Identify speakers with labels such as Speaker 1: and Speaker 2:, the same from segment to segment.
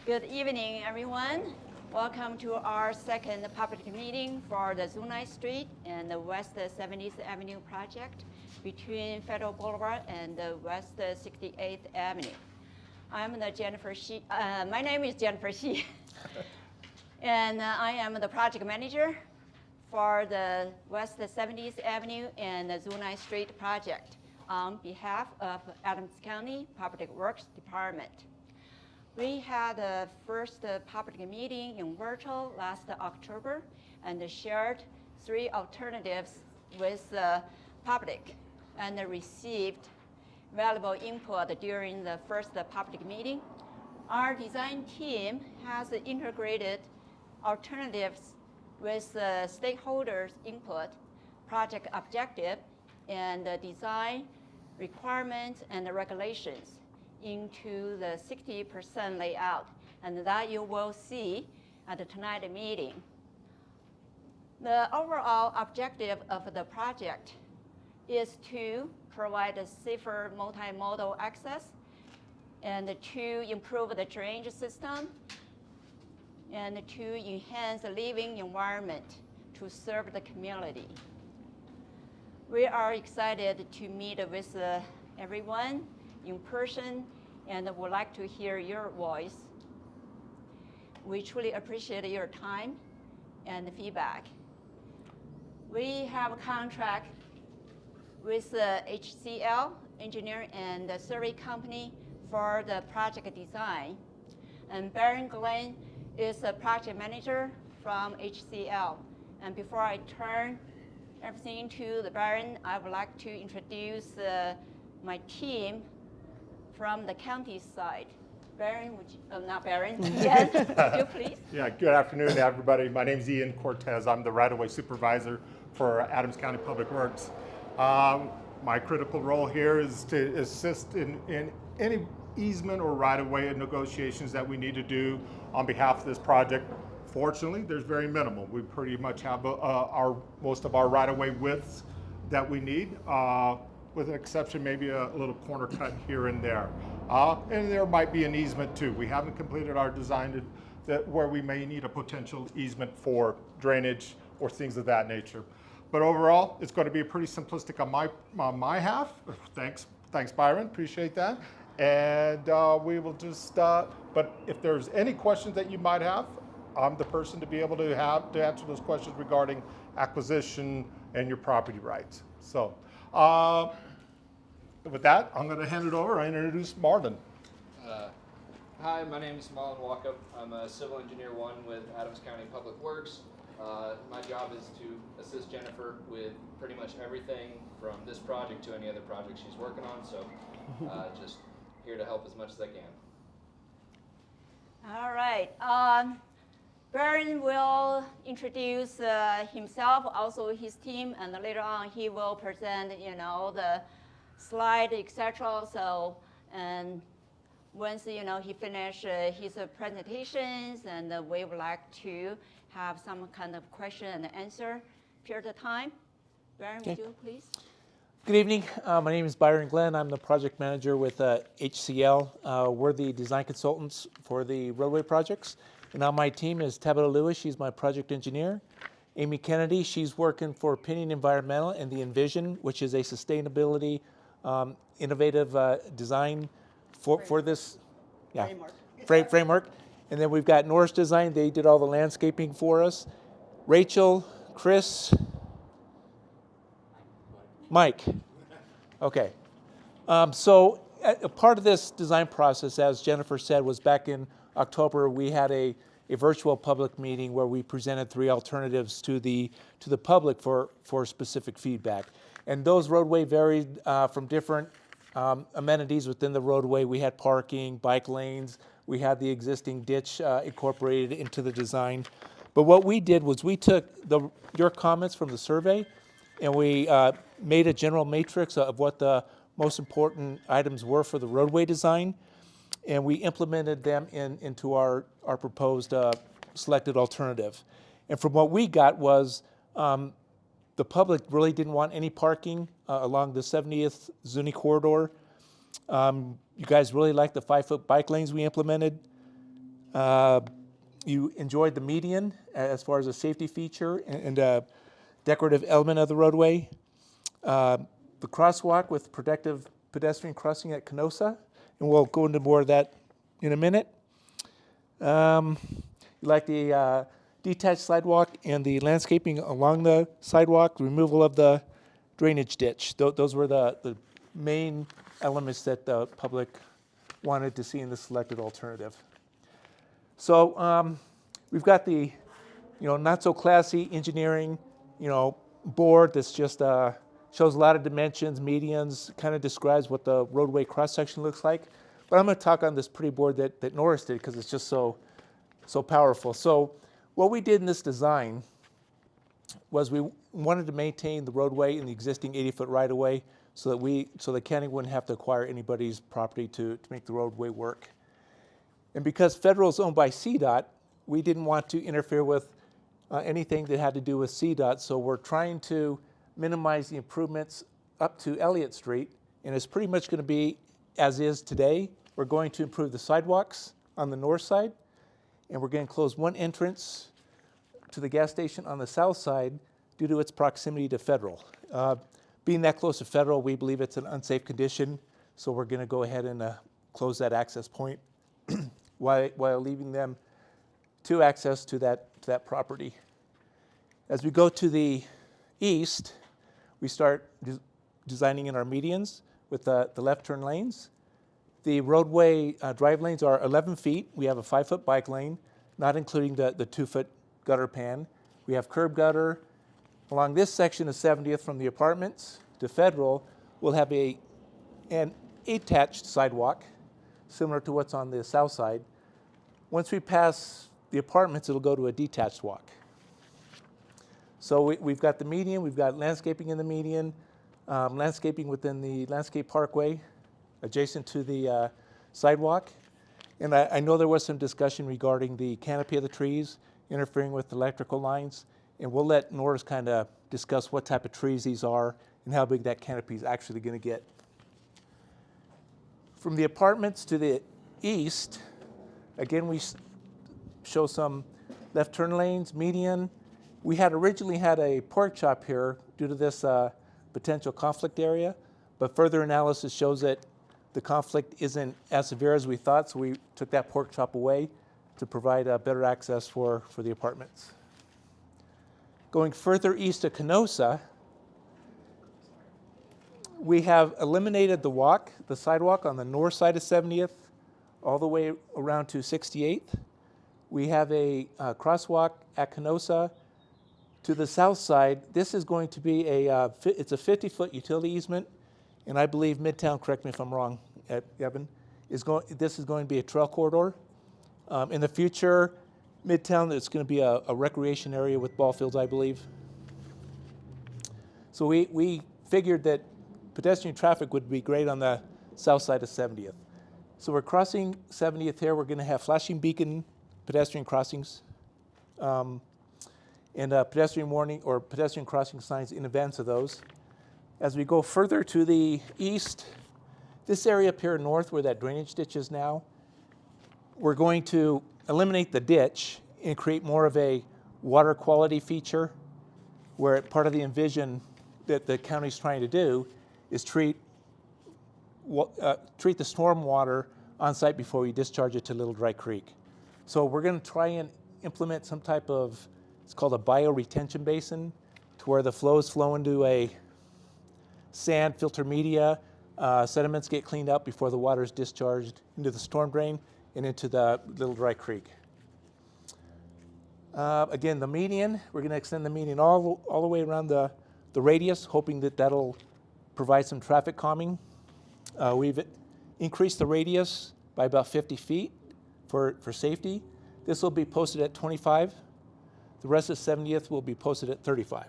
Speaker 1: Good evening, everyone. Welcome to our second public meeting for the Zuni Street and the West 70th Avenue project between Federal Boulevard and the West 68th Avenue. I'm the Jennifer Shi. My name is Jennifer Shi, and I am the project manager for the West 70th Avenue and the Zuni Street project on behalf of Adams County Public Works Department. We had the first public meeting in virtual last October and shared 3 alternatives with the public and received valuable input during the first public meeting. Our design team has integrated alternatives with stakeholders' input, project objective, and design requirements and regulations into the 60% layout, and that you will see at tonight's meeting. The overall objective of the project is to provide a safer multimodal access and to improve the drainage system and to enhance the living environment to serve the community. We are excited to meet with everyone in person and would like to hear your voice. We truly appreciate your time and feedback. We have a contract with the HCL engineer and the survey company for the project design. And Baron Glenn is a project manager from HCL. And before I turn everything to the Baron, I would like to introduce my team from the county side. Baron, would you, not Baron, Ian, would you please?
Speaker 2: Yeah, good afternoon, everybody. My name is Ian Cortez. I'm the right-of-way supervisor for Adams County Public Works. My critical role here is to assist in any easement or right-of-way negotiations that we need to do on behalf of this project. Fortunately, there's very minimal. We pretty much have most of our right-of-way widths that we need. With an exception, maybe a little corner cut here and there. And there might be an easement too. We haven't completed our design where we may need a potential easement for drainage or things of that nature. But overall, it's going to be pretty simplistic on my half. Thanks Byron, appreciate that. And we will just, but if there's any questions that you might have, I'm the person to be able to answer those questions regarding acquisition and your property rights. So. With that, I'm going to hand it over. I introduce Marlon.
Speaker 3: Hi, my name is Marlon Walkup. I'm a Civil Engineer 1 with Adams County Public Works. My job is to assist Jennifer with pretty much everything from this project to any other project she's working on, so just here to help as much as I can.
Speaker 1: All right. Baron will introduce himself, also his team, and later on he will present, the slide, etc. So, and once he finishes his presentations, and we would like to have some kind of question and answer period of time. Baron, would you please?
Speaker 4: Good evening. My name is Byron Glenn. I'm the project manager with HCL. We're the design consultants for the roadway projects. And on my team is Tabitha Lewis. She's my project engineer. Amy Kennedy, she's working for Pinion Environmental and the Envision, which is a sustainability, innovative design for this framework. And then we've got Norris Design. They did all the landscaping for us. Rachel, Chris, Mike. Okay. So a part of this design process, as Jennifer said, was back in October. We had a virtual public meeting where we presented 3 alternatives to the public for specific feedback. And those roadway varied from different amenities within the roadway. We had parking, bike lanes. We had the existing ditch incorporated into the design. But what we did was we took your comments from the survey and we made a general matrix of what the most important items were for the roadway design, and we implemented them into our proposed selected alternative. And from what we got was the public really didn't want any parking along the 70th Zuni corridor. You guys really liked the 5-foot bike lanes we implemented. You enjoyed the median as far as a safety feature and a decorative element of the roadway. The crosswalk with protective pedestrian crossing at Canosa, and we'll go into more of that in a minute. You like the detached sidewalk and the landscaping along the sidewalk, removal of the drainage ditch. Those were the main elements that the public wanted to see in the selected alternative. So we've got the, not so classy engineering, board that's just shows a lot of dimensions, medians, kind of describes what the roadway cross section looks like. But I'm going to talk on this pretty board that Norris did because it's just so powerful. So what we did in this design was we wanted to maintain the roadway in the existing 80-foot right-of-way so the county wouldn't have to acquire anybody's property to make the roadway work. And because federal is owned by CDOT, we didn't want to interfere with anything that had to do with CDOT, so we're trying to minimize the improvements up to Elliott Street, and it's pretty much going to be as is today. We're going to improve the sidewalks on the north side, and we're going to close one entrance to the gas station on the south side due to its proximity to Federal. Being that close to Federal, we believe it's an unsafe condition, so we're going to go ahead and close that access point while leaving them to access to that property. As we go to the east, we start designing in our medians with the left turn lanes. The roadway drive lanes are 11 feet. We have a 5-foot bike lane, not including the 2-foot gutter pan. We have curb gutter. Along this section of 70th from the apartments to Federal, we'll have an attached sidewalk, similar to what's on the south side. Once we pass the apartments, it'll go to a detached walk. So we've got the median, we've got landscaping in the median, landscaping within the landscape parkway, adjacent to the sidewalk. And I know there was some discussion regarding the canopy of the trees interfering with the electrical lines, and we'll let Norris kind of discuss what type of trees these are and how big that canopy is actually going to get. From the apartments to the east, again, we show some left turn lanes, median. We had originally had a pork chop here due to this potential conflict area, but further analysis shows that the conflict isn't as severe as we thought, so we took that pork chop away to provide better access for the apartments. Going further east to Canosa, we have eliminated the sidewalk on the north side of 70th, all the way around to 68th. We have a crosswalk at Canosa. To the south side, this is going to be it's a 50-foot utility easement, and I believe Midtown, correct me if I'm wrong, Evan, this is going to be a trail corridor. In the future, Midtown, it's going to be a recreation area with ball fields, I believe. So we figured that pedestrian traffic would be great on the south side of 70th. So we're crossing 70th here. We're going to have flashing beacon pedestrian crossings and pedestrian warning or pedestrian crossing signs in advance of those. As we go further to the east, this area up here north where that drainage ditch is now, we're going to eliminate the ditch and create more of a water quality feature where part of the envision that the county's trying to do is treat the stormwater on site before we discharge it to Little Dry Creek. So we're going to try and implement some type of, it's called a bioretention basin, to where the flows flow into a sand filter media, sediments get cleaned up before the water is discharged into the storm drain and into the Little Dry Creek. Again, the median, we're going to extend the median all the way around the radius, hoping that that'll provide some traffic calming. We've increased the radius by about 50 feet for safety. This will be posted at 25. The rest of 70th will be posted at 35.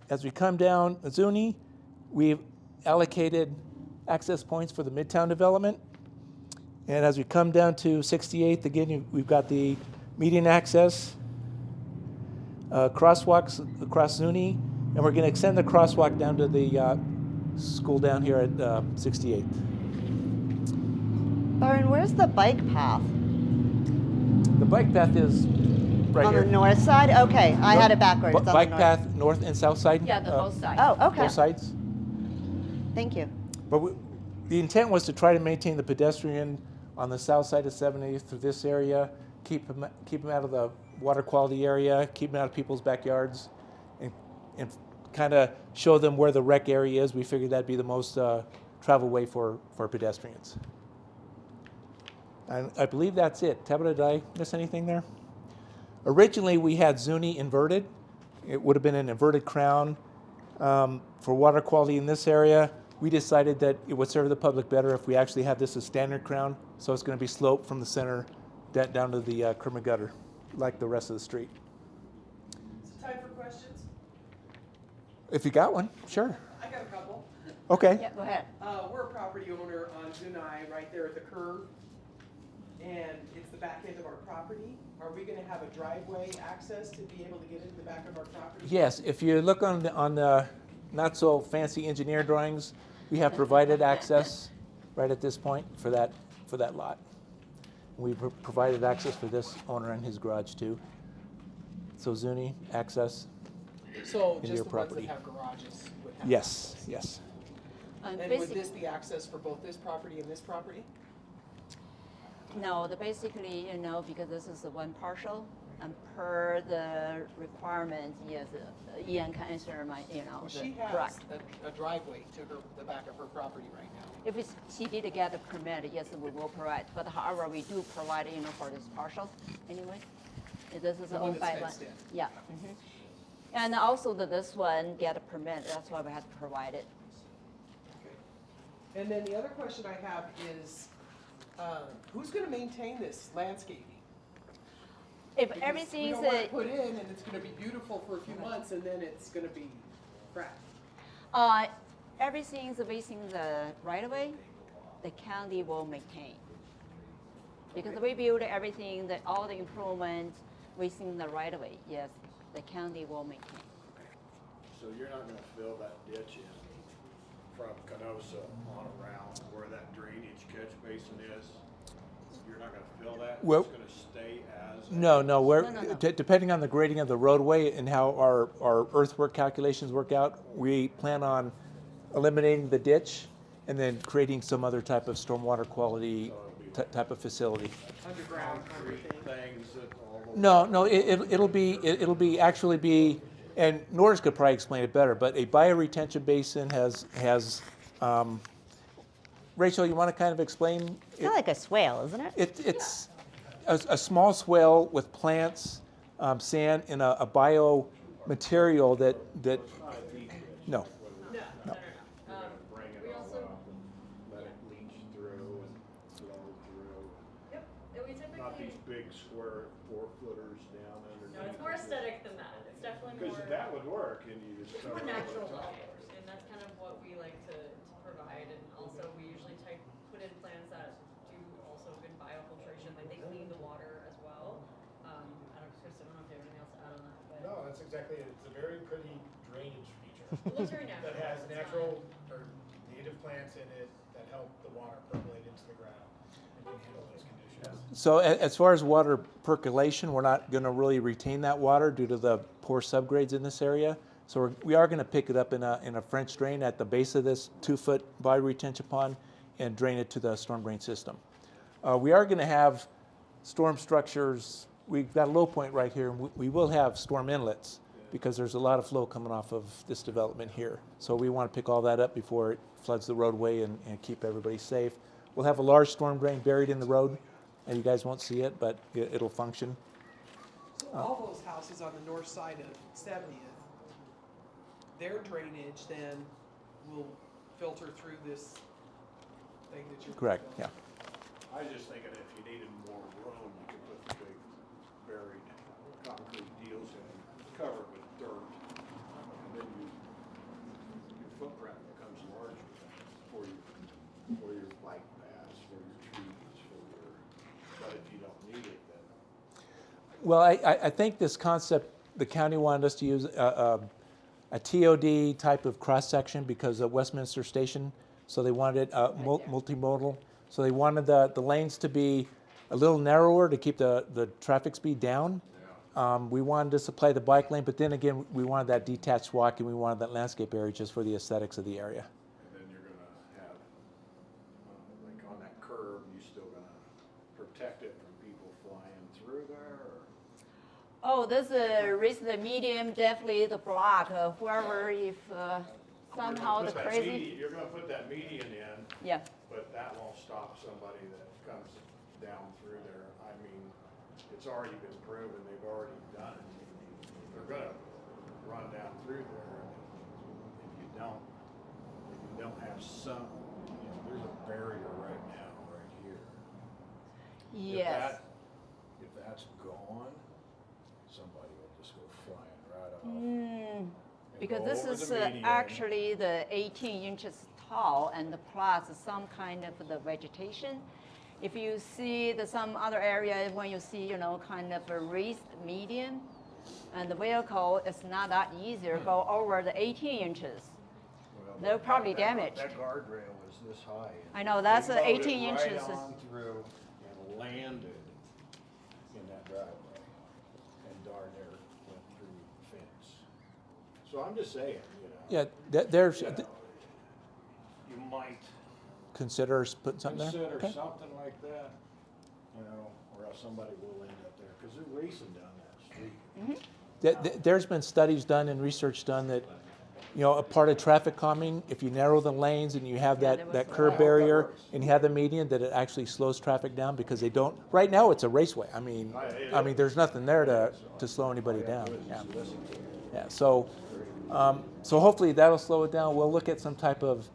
Speaker 4: As we come down Zuni, we've allocated access points for the Midtown development. And as we come down to 68th, again, we've got the median access, crosswalks across Zuni, and we're going to extend the crosswalk down to the school down here at 68th.
Speaker 5: Byron, where's the bike path?
Speaker 4: The bike path is right
Speaker 5: On
Speaker 4: here.
Speaker 5: the north side? Okay, I had it backwards. It's on the
Speaker 4: Bike
Speaker 5: north.
Speaker 4: path, north and south side?
Speaker 1: Yeah, the both sides.
Speaker 5: Oh, okay.
Speaker 4: Both sides?
Speaker 5: Thank you.
Speaker 4: But the intent was to try to maintain the pedestrian on the south side of 70th through this area, keep them out of the water quality area, keep them out of people's backyards, and kind of show them where the rec area is. We figured that'd be the most travel way for pedestrians. And I believe that's it. Tabitha, did I miss anything there? Originally, we had Zuni inverted. It would have been an inverted crown for water quality in this area. We decided that it would serve the public better if we actually had this as standard crown. So it's going to be sloped from the center down to the curb and gutter, like the rest of the street.
Speaker 6: Is it time for questions?
Speaker 4: If you got one, sure.
Speaker 6: I got a couple.
Speaker 4: Okay.
Speaker 1: Yeah, go ahead.
Speaker 6: We're a property owner on Zuni, right there at the curve, and it's the back end of our property. Are we gonna have a driveway access to be able to get into the back of our property?
Speaker 4: Yes, if you look on the not so fancy engineer drawings, we have provided access right at this point for that lot. We provided access for this owner and his garage too. So Zuni, access.
Speaker 6: So
Speaker 4: In
Speaker 6: just
Speaker 4: your
Speaker 6: the
Speaker 4: property.
Speaker 6: ones that have garages would have
Speaker 4: Yes,
Speaker 6: access?
Speaker 4: yes.
Speaker 6: And would
Speaker 1: Basic-
Speaker 6: this be access for both this property and this property?
Speaker 1: No, basically, because this is the one parcel, and per the requirement, yes, Ian can answer my,
Speaker 6: Well, she has
Speaker 1: correct.
Speaker 6: a driveway to the back of her property right now.
Speaker 1: If she did get a permit, yes, we will provide. But however, we do provide, for this parcel anyway. This is
Speaker 6: The one
Speaker 1: owned by
Speaker 6: that's fenced in.
Speaker 1: Yeah. And also this one get a permit. That's why we have to provide it.
Speaker 6: Okay. And then the other question I have is, who's gonna maintain this landscaping?
Speaker 1: If
Speaker 6: Because
Speaker 1: everything's
Speaker 6: we don't want to put in and it's gonna be beautiful for a few months and then it's gonna be crap.
Speaker 1: everything's facing the right of way, the county will maintain. Because we build everything, all the improvements within the right of way, yes, the county will maintain.
Speaker 7: So you're not gonna fill that ditch in from Canosa on around where that drainage catch basin is? You're not gonna fill that?
Speaker 4: Well-
Speaker 7: It's gonna stay as?
Speaker 4: No, we're,
Speaker 1: No.
Speaker 4: depending on the grading of the roadway and how our earthwork calculations work out, we plan on eliminating the ditch and then creating some other type of stormwater quality type of facility.
Speaker 6: Underground
Speaker 7: Concrete
Speaker 6: everything.
Speaker 7: things that all the.
Speaker 4: No, it'll be actually be, and Norris could probably explain it better, but a bioretention basin has, Rachel, you want to kind of explain?
Speaker 5: It's kind of like a swale, isn't it?
Speaker 4: It's a small swale with plants, sand, and a bio material that, no.
Speaker 7: Bring it
Speaker 8: We
Speaker 7: all
Speaker 8: also-
Speaker 7: up and let it leach through and flow through.
Speaker 8: Yep, and we
Speaker 7: Not these
Speaker 8: typically,
Speaker 7: big square 4-footers down underneath.
Speaker 8: no, it's more aesthetic than that. It's definitely
Speaker 7: Because
Speaker 8: more,
Speaker 7: that would work and you just.
Speaker 8: it's more
Speaker 7: cover it
Speaker 8: natural
Speaker 7: over top.
Speaker 8: looking, and that's kind of what we like to provide. And also, we usually put in plants that do also good biofiltration, like they clean the water as well. Chris, I don't know if you have anything else to add on that, but
Speaker 9: No, that's exactly it. It's a very pretty drainage feature
Speaker 8: it looks very natural.
Speaker 9: that has
Speaker 8: It's
Speaker 9: natural or native plants in it that help the water percolate into the ground and can handle those conditions.
Speaker 4: So as far as water percolation, we're not going to really retain that water due to the poor subgrades in this area. So we are going to pick it up in a French drain at the base of this 2-foot bioretention pond and drain it to the storm drain system. We are going to have storm structures. We've got a low point right here. And we will have storm inlets because there's a lot of flow coming off of this development here. So we want to pick all that up before it floods the roadway and keep everybody safe. We'll have a large storm drain buried in the road, and you guys won't see it, but it'll function.
Speaker 6: So all those houses on the north side of 70th, their drainage then will filter through this thing that you're.
Speaker 4: Correct, yeah.
Speaker 7: I was just thinking if you needed more room, you could put the big buried concrete deals in, cover it with dirt. And then your footprint becomes larger for your bike paths, for your trees, but if you don't need it, then.
Speaker 4: Well, I think this concept, the county wanted us to use a TOD type of cross-section because of Westminster Station, so they wanted it multimodal. So they wanted the lanes to be a little narrower to keep the traffic speed down. We wanted to supply the bike lane, but then again, we wanted that detached walking, we wanted that landscape area just for the aesthetics of the area.
Speaker 7: And then you're gonna have, like on that curve, you still gonna protect it from people flying through there, or?
Speaker 1: Oh, this raise the medium, definitely the block, whoever, if somehow the crazy.
Speaker 7: You're gonna put that median in,
Speaker 1: Yeah,
Speaker 7: but that won't stop somebody that comes down through there. I mean, it's already been proven, they've already done it. They're gonna run down through there, and if you don't have some, there's a barrier right now, right here.
Speaker 1: yes.
Speaker 7: If that's gone, somebody will just go flying right off. And
Speaker 1: Because
Speaker 7: go
Speaker 1: this
Speaker 7: over
Speaker 1: is
Speaker 7: the median.
Speaker 1: actually the 18 inches tall and plus some kind of the vegetation. If you see some other area when you see, kind of a raised median, and the vehicle is not that easier go over the 18 inches.
Speaker 7: Well,
Speaker 1: They're probably
Speaker 7: that
Speaker 1: damaged.
Speaker 7: guardrail was this high. and
Speaker 1: I know, that's
Speaker 7: they mowed
Speaker 1: 18
Speaker 7: it
Speaker 1: inches.
Speaker 7: Right on through and landed in that driveway, and darn near went through the fence. So I'm just saying,
Speaker 4: Yeah, there's,
Speaker 7: you know, you might
Speaker 4: consider putting something there?
Speaker 7: consider
Speaker 4: Okay.
Speaker 7: something like that, or else somebody will end up there, because they're racing down that street.
Speaker 4: There's been studies done and research done that, a part of traffic calming, if you narrow the lanes and you have
Speaker 1: there
Speaker 4: that
Speaker 1: was
Speaker 4: curb
Speaker 7: that
Speaker 4: barrier
Speaker 7: works.
Speaker 4: and you have the median, that it actually slows traffic down because they don't, right now it's a raceway. I mean, there's nothing there to slow anybody down. Yeah. Yeah, so hopefully that'll slow it down. We'll look at some type of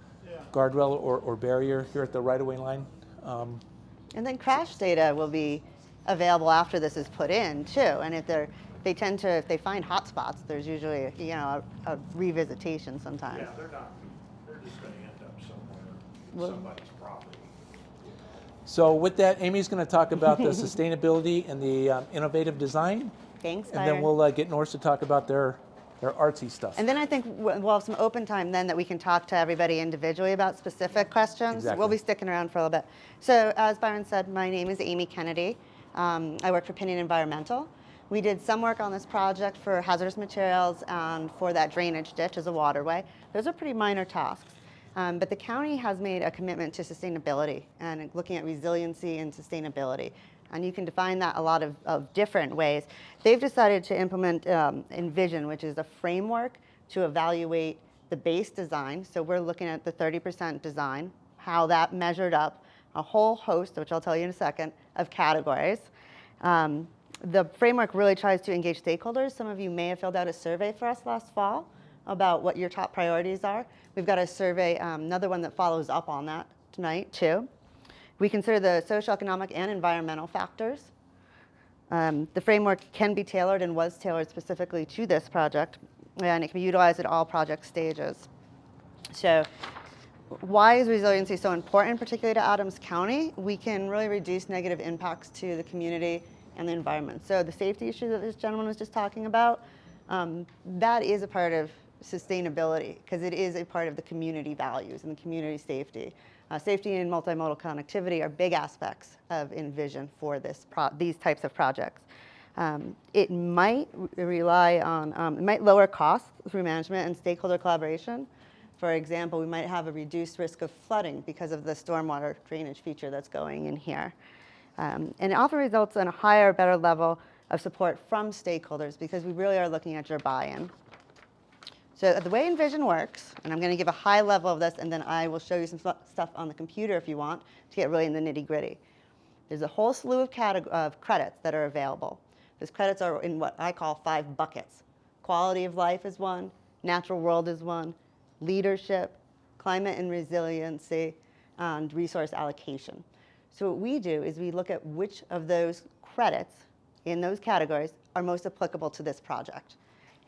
Speaker 4: guardrail or barrier here at the right-of-way line.
Speaker 5: And then crash data will be available after this is put in too. And if they find hot spots, there's usually a revisitation sometimes.
Speaker 7: Yeah, they're just gonna end up somewhere,
Speaker 5: Well-
Speaker 7: in somebody's property.
Speaker 4: So with that, Amy's going to talk about the sustainability and the innovative design,
Speaker 5: Thanks,
Speaker 4: and then
Speaker 5: Byron.
Speaker 4: we'll get Norris to talk about their artsy stuff.
Speaker 5: And then I think we'll have some open time then that we can talk to everybody individually about specific questions.
Speaker 4: Exactly.
Speaker 5: We'll be sticking around for a little bit. So as Byron said, my name is Amy Kennedy. I work for Pinion Environmental. We did some work on this project for hazardous materials and for that drainage ditch as a waterway. Those are pretty minor tasks. But the county has made a commitment to sustainability and looking at resiliency and sustainability. And you can define that a lot of different ways. They've decided to implement Envision, which is a framework to evaluate the base design. So we're looking at the 30% design, how that measured up a whole host, which I'll tell you in a second, of categories. The framework really tries to engage stakeholders. Some of you may have filled out a survey for us last fall about what your top priorities are. We've got a survey, another one that follows up on that tonight too. We consider the socioeconomic and environmental factors. The framework can be tailored and was tailored specifically to this project, and it can be utilized at all project stages. So why is resiliency so important, particularly to Adams County? We can really reduce negative impacts to the community and the environment. So the safety issue that this gentleman was just talking about, that is a part of sustainability because it is a part of the community values and the community safety. Safety and multimodal connectivity are big aspects of Envision for these types of projects. It might rely on, it might lower costs through management and stakeholder collaboration. For example, we might have a reduced risk of flooding because of the stormwater drainage feature that's going in here. And it often results in a higher, better level of support from stakeholders because we really are looking at your buy-in. So the way Envision works, and I'm going to give a high level of this, and then I will show you some stuff on the computer if you want to get really in the nitty-gritty. There's a whole slew of credits that are available. Those credits are in what I call 5 buckets. Quality of life is one, natural world is one, leadership, climate and resiliency, and resource allocation. So what we do is we look at which of those credits in those categories are most applicable to this project.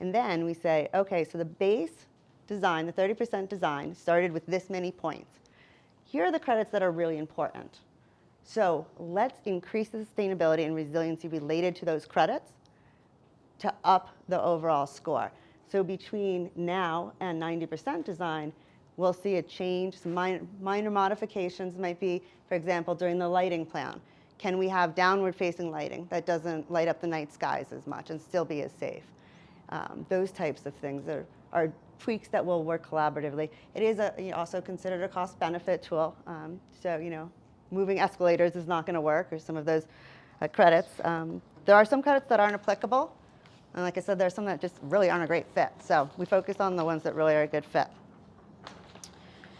Speaker 5: And then we say, okay, so the base design, the 30% design, started with this many points. Here are the credits that are really important. So let's increase the sustainability and resiliency related to those credits to up the overall score. So between now and 90% design, we'll see a change. Some minor modifications might be, for example, during the lighting plan. Can we have downward-facing lighting that doesn't light up the night skies as much and still be as safe? Those types of things are tweaks that will work collaboratively. It is also considered a cost-benefit tool. So, moving escalators is not going to work, or some of those credits. There are some credits that aren't applicable. And like I said, there's some that just really aren't a great fit. So we focus on the ones that really are a good fit.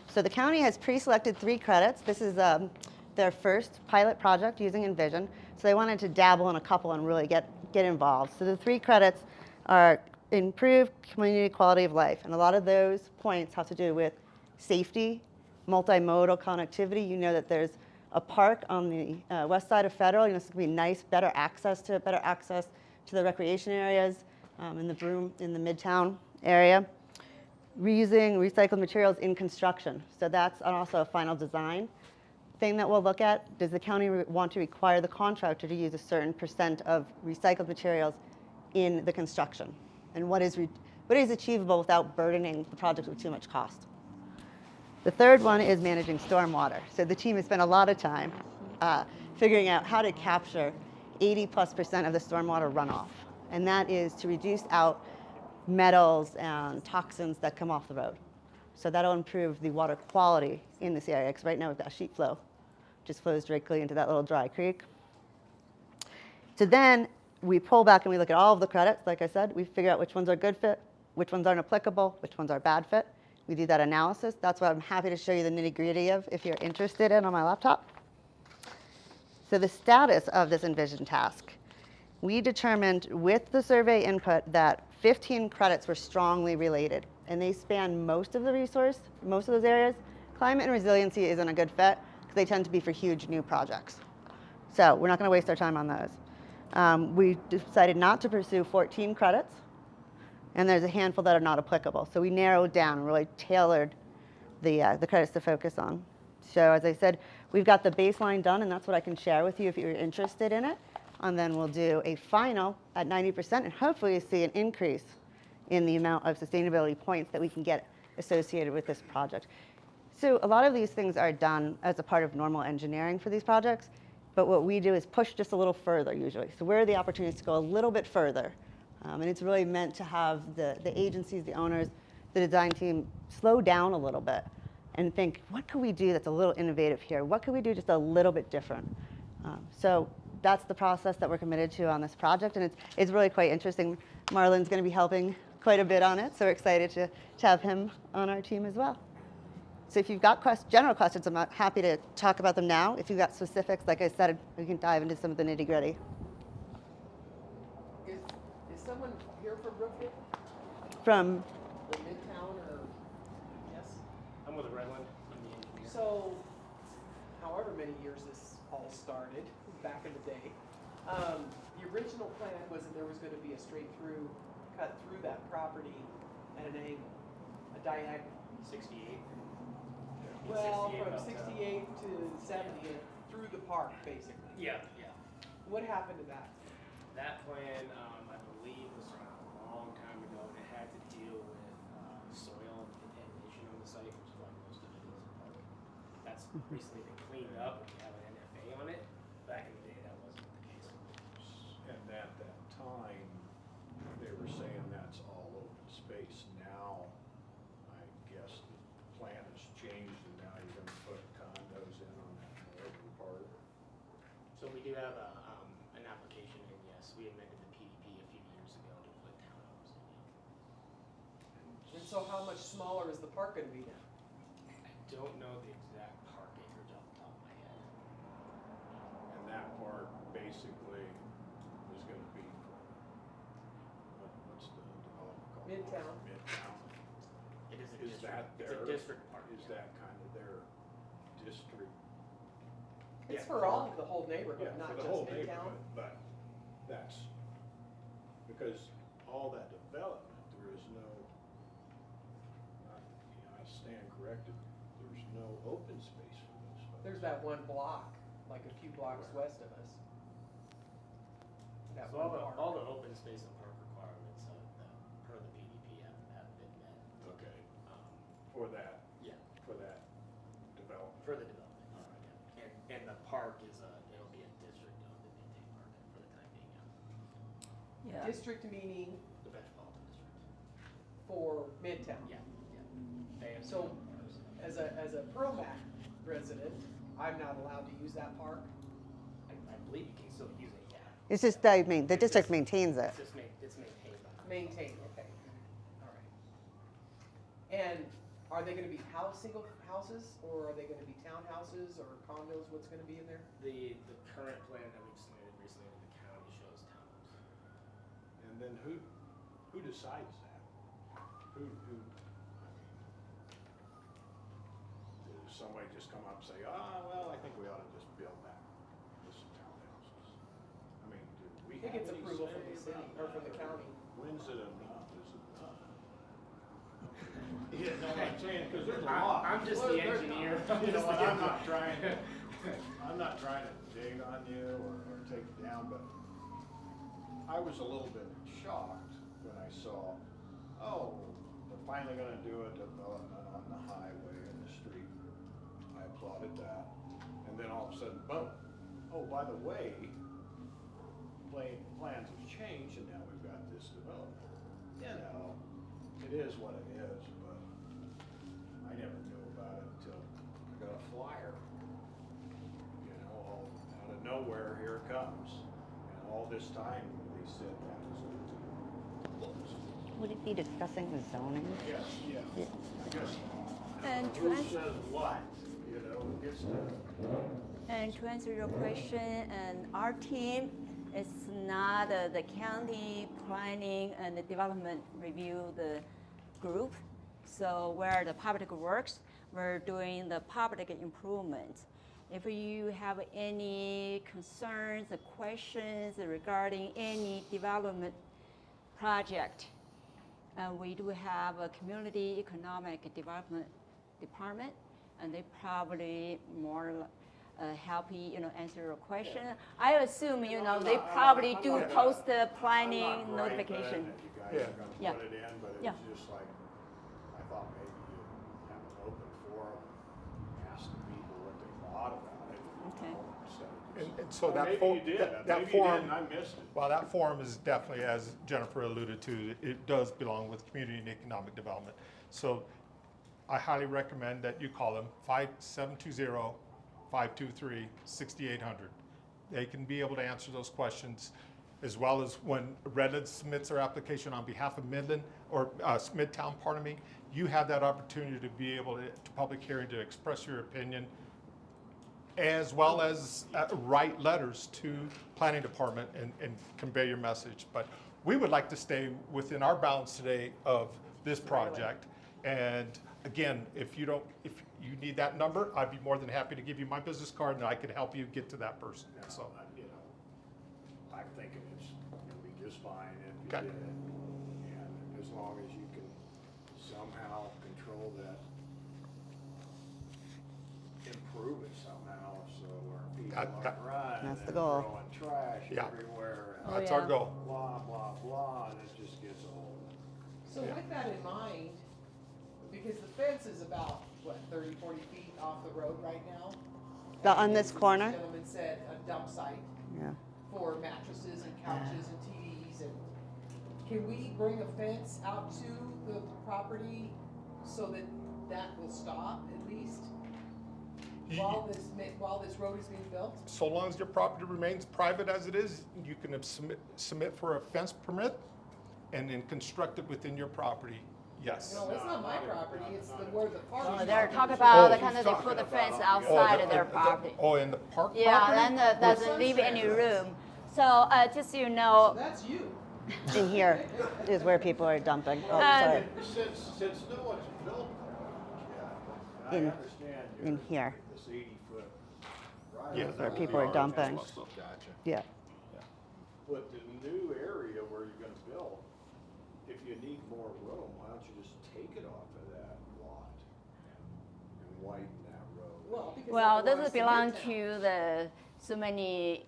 Speaker 5: So the county has pre-selected 3 credits. This is their first pilot project using Envision. So they wanted to dabble in a couple and really get involved. So the 3 credits are improved community quality of life. And a lot of those points have to do with safety, multimodal connectivity. You know that there's a park on the west side of Federal. It's going to be nice, better access to the recreation areas in the Midtown area. Reusing recycled materials in construction. So that's also a final design thing that we'll look at. Does the county want to require the contractor to use a certain % of recycled materials in the construction? And what is achievable without burdening the project with too much cost? The third one is managing stormwater. So the team has spent a lot of time figuring out how to capture 80+% of the stormwater runoff. And that is to reduce out metals and toxins that come off the road. So that'll improve the water quality in this area, because right now we've got sheet flow. Just flows directly into that little dry creek. So then we pull back and we look at all of the credits. Like I said, we figure out which ones are good fit, which ones aren't applicable, which ones are bad fit. We do that analysis. That's what I'm happy to show you the nitty-gritty of if you're interested in on my laptop. So the status of this Envision task. We determined with the survey input that 15 credits were strongly related, and they span most of the resource, most of those areas. Climate and resiliency isn't a good fit because they tend to be for huge new projects. So we're not going to waste our time on those. We decided not to pursue 14 credits, and there's a handful that are not applicable. So we narrowed down, really tailored the credits to focus on. So as I said, we've got the baseline done, and that's what I can share with you if you're interested in it. And then we'll do a final at 90% and hopefully see an increase in the amount of sustainability points that we can get associated with this project. So a lot of these things are done as a part of normal engineering for these projects, but what we do is push just a little further usually. So where are the opportunities to go a little bit further? And it's really meant to have the agencies, the owners, the design team slow down a little bit and think, what could we do that's a little innovative here? What could we do just a little bit different? So that's the process that we're committed to on this project, and it's really quite interesting. Marlon's going to be helping quite a bit on it, so we're excited to have him on our team as well. So if you've got general questions, I'm happy to talk about them now. If you've got specifics, like I said, we can dive into some of the nitty-gritty.
Speaker 6: Is someone here from Brookfield?
Speaker 5: From
Speaker 6: The Midtown or, yes?
Speaker 10: I'm with Redland. I'm the engineer.
Speaker 6: So, however many years this all started, back in the day, the original plan was that there was going to be a straight through, cut through that property at an angle, a diagonal.
Speaker 10: 68.
Speaker 6: Well,
Speaker 10: 68
Speaker 6: from
Speaker 10: about,
Speaker 6: 68 to 70th through the park, basically.
Speaker 10: Yeah.
Speaker 6: What happened to that?
Speaker 10: That plan, I believe, was from a long time ago. It had to deal with soil contamination on the site, which is why most of it is a park. That's recently been cleaned up. We have an NFA on it. Back in the day, that wasn't the case.
Speaker 7: And at that time, they were saying that's all open space. Now, I guess the plan has changed and now you're gonna put condos in on that open part.
Speaker 10: So we do have an application in, yes. We amended the PDP a few years ago to put townhomes in.
Speaker 6: And so how much smaller is the park going to be now?
Speaker 10: I don't know the exact park acreage off the top of my head.
Speaker 7: And that part basically is gonna be, what's the development called?
Speaker 6: Midtown.
Speaker 7: Midtown.
Speaker 10: It is a
Speaker 7: Is
Speaker 10: district.
Speaker 7: that
Speaker 10: It's
Speaker 7: their?
Speaker 10: a district park.
Speaker 7: Is
Speaker 10: yeah.
Speaker 7: that kind of their district?
Speaker 6: It's
Speaker 10: Yeah.
Speaker 6: for all of the whole neighborhood,
Speaker 7: Yeah,
Speaker 6: not
Speaker 7: for the
Speaker 6: just
Speaker 7: whole
Speaker 6: Midtown.
Speaker 7: neighborhood, but that's, because all that development, there is no, I stand corrected, there's no open space for those folks.
Speaker 6: There's that one block, like a few blocks west of us. That
Speaker 10: So
Speaker 6: one
Speaker 10: all
Speaker 6: park.
Speaker 10: the open space and park requirements per the PDP have been met.
Speaker 7: Okay,
Speaker 10: Um,
Speaker 7: for that,
Speaker 10: yes.
Speaker 1: Yeah.
Speaker 6: District meaning
Speaker 10: The Metropolitan District.
Speaker 6: for Midtown.
Speaker 10: Yeah, yeah. They have
Speaker 6: So, as a Pearl-Mac resident, I'm not allowed to use that park?
Speaker 10: I believe you can still use it, yeah.
Speaker 5: It's just, the district maintains it.
Speaker 10: It's maintained by.
Speaker 6: Maintain, okay. All right. And are they gonna be single houses, or are they gonna be townhouses or condos? What's gonna be in there?
Speaker 10: The current plan that we've submitted recently to the county shows towns.
Speaker 7: And then who decides that? Who, I mean, does somebody just come up and say, well, I think we ought to just build that with some townhouses? I mean, do we
Speaker 6: I think
Speaker 7: have
Speaker 6: it's
Speaker 7: any
Speaker 6: approval from
Speaker 7: say
Speaker 6: the city,
Speaker 7: about
Speaker 6: or from the
Speaker 7: that?
Speaker 6: county.
Speaker 7: When's it enough? Is it not? Yeah, no, I'm saying, because there's a lot.
Speaker 10: I'm just the engineer.
Speaker 7: You know, and I'm not trying to dig on you or take you down, but I was a little bit shocked when I saw, they're finally gonna do a development on the highway and the street. I applauded that. And then all of a sudden, boom, by the way, plans have changed and now we've got this development. You know, it is what it is, but I never knew about it until I got a flyer. You know, all out of nowhere, here it comes. And all this time, they said that was going to close.
Speaker 5: Would it be discussing the zoning?
Speaker 7: Yes, yeah. I guess.
Speaker 1: And to
Speaker 7: Who
Speaker 1: answer-
Speaker 7: says what, you know, who gets to.
Speaker 1: And to answer your question, and our team is not the county planning and the development review the group. So where the public works, we're doing the public improvement. If you have any concerns or questions regarding any development project, we do have a community economic development department, and they probably more happy, answer your question. I assume, they probably do post the planning
Speaker 7: I'm not
Speaker 1: notification.
Speaker 7: That you guys are
Speaker 1: Yeah.
Speaker 7: gonna put it in, but
Speaker 1: Yeah.
Speaker 7: it's just like, I thought maybe you'd have an open forum, ask the people what they thought about it.
Speaker 1: Okay.
Speaker 7: Instead of just-
Speaker 2: And so
Speaker 7: Or
Speaker 2: that
Speaker 7: maybe
Speaker 2: fo-
Speaker 7: you did,
Speaker 2: that
Speaker 7: maybe you
Speaker 2: forum-
Speaker 7: did and I missed it.
Speaker 2: Well, that forum is definitely, as Jennifer alluded to, it does belong with community and economic development. So I highly recommend that you call them 720-523-6800. They can be able to answer those questions, as well as when Redland submits their application on behalf of Midland, or Midtown, pardon me, you have that opportunity to be able to public hearing, to express your opinion, as well as write letters to planning department and convey your message. But we would like to stay within our bounds today of this project. And again, if you need that number, I'd be more than happy to give you my business card and I could help you get to that person.
Speaker 7: No,
Speaker 2: So,
Speaker 7: I'm thinking it'll be just fine if you
Speaker 2: Okay.
Speaker 7: did it. And as long as you can somehow control that, improve it somehow, so our people
Speaker 2: That-
Speaker 7: aren't running
Speaker 5: That's the
Speaker 7: and
Speaker 5: goal.
Speaker 7: throwing trash
Speaker 2: Yeah.
Speaker 7: everywhere.
Speaker 1: Oh,
Speaker 2: that's
Speaker 1: yeah.
Speaker 2: our goal.
Speaker 7: Blah, blah, blah, and it just gets old.
Speaker 6: So
Speaker 2: Yeah.
Speaker 6: with that in mind, because the fence is about, 30, 40 feet off the road right now?
Speaker 5: On this corner?
Speaker 6: The gentleman said a dump site
Speaker 5: Yeah.
Speaker 6: for mattresses and couches and TVs, and can we bring a fence out to the property so that that will stop at least? While this road is being built?
Speaker 2: so long as your property remains private as it is, you can submit for a fence permit and then construct it within your property. Yes.
Speaker 6: No, it's not my property, it's where the park is.
Speaker 1: They're talking
Speaker 2: Oh,
Speaker 1: about the
Speaker 2: she's
Speaker 1: kind of, they
Speaker 7: talking
Speaker 1: put the
Speaker 7: about
Speaker 1: fence
Speaker 7: on the
Speaker 1: outside of their
Speaker 2: the-
Speaker 1: property.
Speaker 2: Oh, in the park
Speaker 1: Yeah,
Speaker 2: property?
Speaker 1: then that doesn't leave any room. So just so you
Speaker 6: So
Speaker 1: know,
Speaker 6: that's you.
Speaker 5: In here is where people are dumping. Oh,
Speaker 1: Uh,
Speaker 5: sorry.
Speaker 7: Since no one's built there, and I
Speaker 5: In-
Speaker 7: understand
Speaker 5: in
Speaker 7: your-
Speaker 5: here.
Speaker 7: this 80-foot right.
Speaker 2: Yeah,
Speaker 5: Where people are dumping.
Speaker 7: Gotcha.
Speaker 5: Yeah.
Speaker 7: But the new area where you're gonna build, if you need more room, why don't you just take it off of that lot and widen that road?
Speaker 1: well,
Speaker 6: that
Speaker 1: this
Speaker 6: belongs to
Speaker 1: belong
Speaker 6: Midtown.
Speaker 1: to the, so many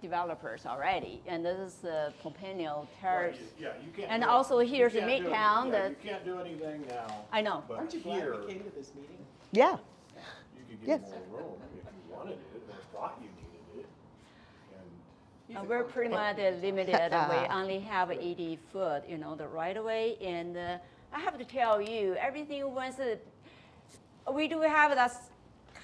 Speaker 1: developers already, and this is the Centennial Terrace.
Speaker 7: Yeah, you can't.
Speaker 1: And
Speaker 7: do-
Speaker 1: also
Speaker 7: you
Speaker 1: here's the
Speaker 7: can't do it-
Speaker 1: Midtown,
Speaker 7: yeah,
Speaker 1: the-
Speaker 7: You can't do anything now.
Speaker 1: I know.
Speaker 7: But
Speaker 6: Aren't you glad
Speaker 7: here,
Speaker 6: we came to this meeting?
Speaker 5: Yeah.
Speaker 7: you could
Speaker 5: Yes.
Speaker 7: get more room if you wanted it, or thought you needed it. And
Speaker 1: We're pretty much limited. We only have 80 foot, the right of way. And I have to tell you, everything once we do have that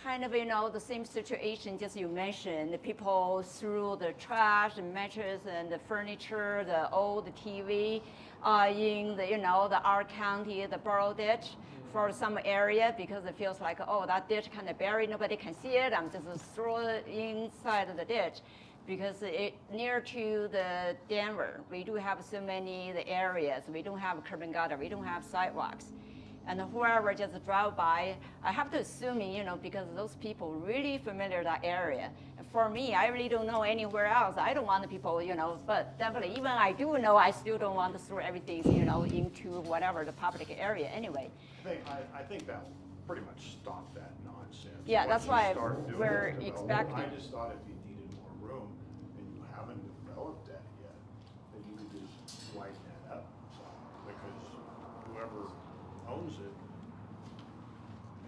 Speaker 1: kind of, the same situation just you mentioned. The people threw the trash, the mattress, and the furniture, the old TV in the, our county, the borough ditch for some area because it feels like, oh, that ditch kind of buried, nobody can see it. I'm just throw it inside of the ditch. Because near to the Denver, we do have so many the areas. We don't have curb and gutter. We don't have sidewalks. And whoever just drive by, I have to assume, because those people really familiar that area. For me, I really don't know anywhere else. I don't want the people, but definitely, even I do know, I still don't want to throw everything, into whatever the public area anyway.
Speaker 7: I think that will pretty much stop that nonsense.
Speaker 1: Yeah,
Speaker 7: Once
Speaker 1: that's
Speaker 7: you
Speaker 1: why
Speaker 7: start doing
Speaker 1: we're
Speaker 7: it,
Speaker 1: expecting.
Speaker 7: I just thought if you needed more room and you haven't developed that yet, then you could just widen that up some, because whoever owns it,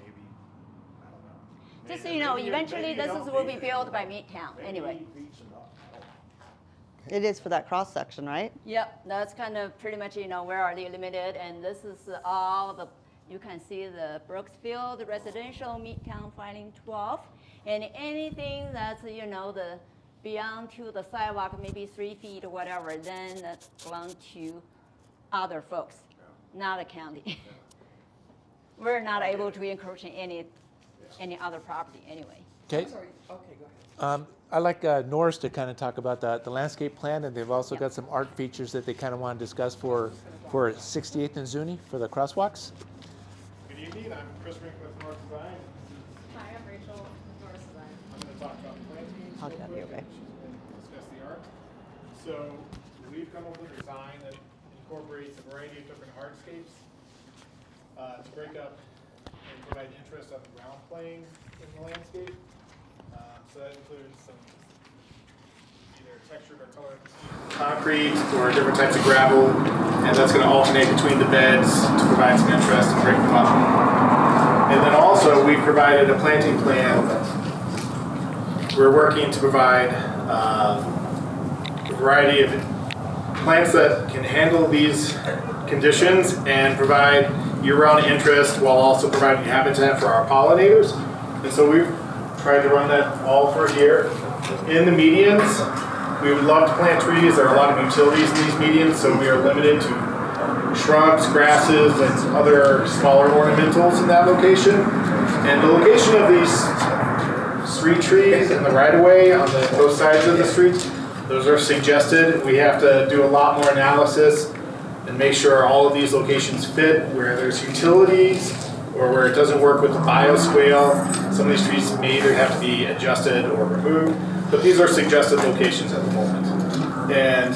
Speaker 7: maybe, I don't know.
Speaker 1: Just so you know, eventually this will be built by Midtown,
Speaker 7: Maybe
Speaker 1: anyway.
Speaker 7: 8 feet's enough. I don't know.
Speaker 5: It is for that cross section, right?
Speaker 1: Yep, that's kind of pretty much, where are they limited, and this is all the, you can see the Brooksfield residential Midtown filing 12, and anything that's, the beyond to the sidewalk, maybe 3 feet or whatever, then that belongs to other folks, not the county. We're not able to encroach in any other property anyway.
Speaker 4: Okay.
Speaker 6: Sorry, okay, go ahead.
Speaker 4: I'd like Norris to kind of talk about the landscape plan, and they've also got some art features that they kind of want to discuss for 68th and Zuni for the crosswalks.
Speaker 9: Good evening, I'm Chris Rink with North Design.
Speaker 8: Hi, I'm Rachel with Norris Design.
Speaker 9: I'm going to talk about the plantings
Speaker 5: I'll
Speaker 9: real
Speaker 5: get out of your
Speaker 9: quick
Speaker 5: way.
Speaker 9: and discuss the art. So we've come up with a design that incorporates a variety of different hardscapes to break up and provide interest on the ground plane in the landscape. So that includes some either textured or colored concrete or different types of gravel, and that's going to alternate between the beds to provide some interest and break them up. And then also we provided a planting plan. We're working to provide a variety of plants that can handle these conditions and provide year-round interest while also providing habitat for our pollinators. And so we've tried to run that all for a year. In the medians, we would love to plant trees. There are a lot of utilities in these medians, so we are limited to shrubs, grasses, and other smaller ornamentals in that location. And the location of these street trees and the right-of-way on both sides of the street, those are suggested. We have to do a lot more analysis and make sure all of these locations fit where there's utilities or where it doesn't work with the bioswale. Some of these trees may either have to be adjusted or removed, but these are suggested locations at the moment. And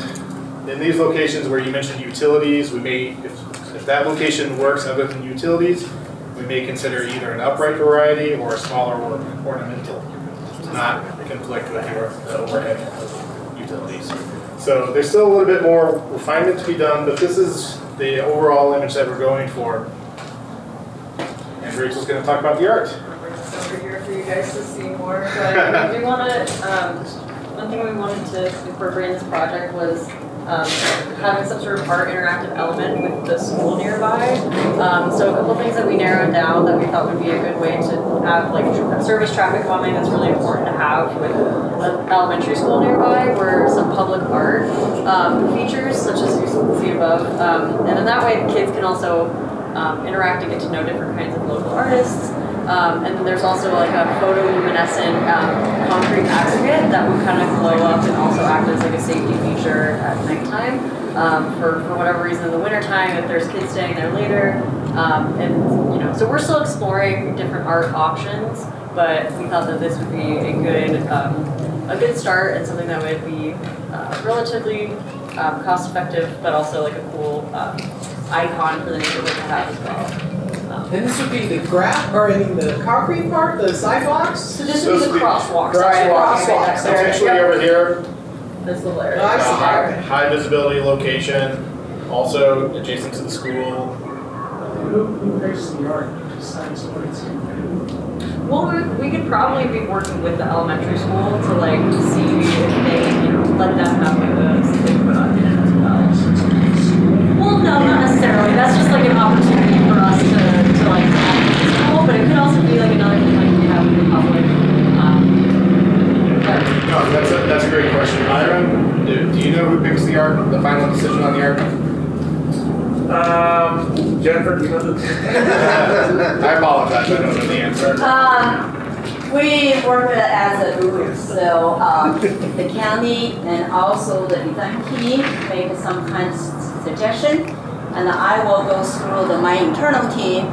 Speaker 9: in these locations where you mentioned utilities, we may, if that location works other than utilities, we may consider either an upright variety or a smaller ornamental to not conflict with the overhead utilities. So there's still a little bit more refinement to be done, but this is the overall image that we're going for. And Rachel's going to talk about the art.
Speaker 8: Over here for you guys to see more, but we do want to, one thing we wanted to incorporate in this project was having some sort of art interactive element with the school nearby. So a couple things that we narrowed down that we thought would be a good way to have like service traffic calming that's really important to have with an elementary school nearby were some public art features such as you see above. And then that way the kids can also interact and get to know different kinds of local artists. And then there's also like a photoluminescent concrete aggregate that would kind of glow up and also act as like a safety feature at nighttime for whatever reason in the wintertime if there's kids staying there later. And so we're still exploring different art options, but we thought that this would be a good start and something that would be relatively cost effective, but also like a cool icon for the neighborhood to have as well.
Speaker 6: And this would be the the concrete part, the sidewalks?
Speaker 8: So this would be the crosswalk.
Speaker 6: Crosswalks.
Speaker 2: Potentially over here,
Speaker 8: This little area.
Speaker 6: I see.
Speaker 2: high visibility location, also adjacent to the school.
Speaker 11: Who pays the art? Decides what it's going to do.
Speaker 8: Well, we could probably be working with the elementary school to like see if they let
Speaker 9: that's a great question. Myron, do you know who picks the art, the final decision on the art?
Speaker 10: Jennifer, do you know
Speaker 9: I apologize, I don't know the answer.
Speaker 1: We work as a group, so the county and also the design team make some kind of suggestion, and I will go through my internal team.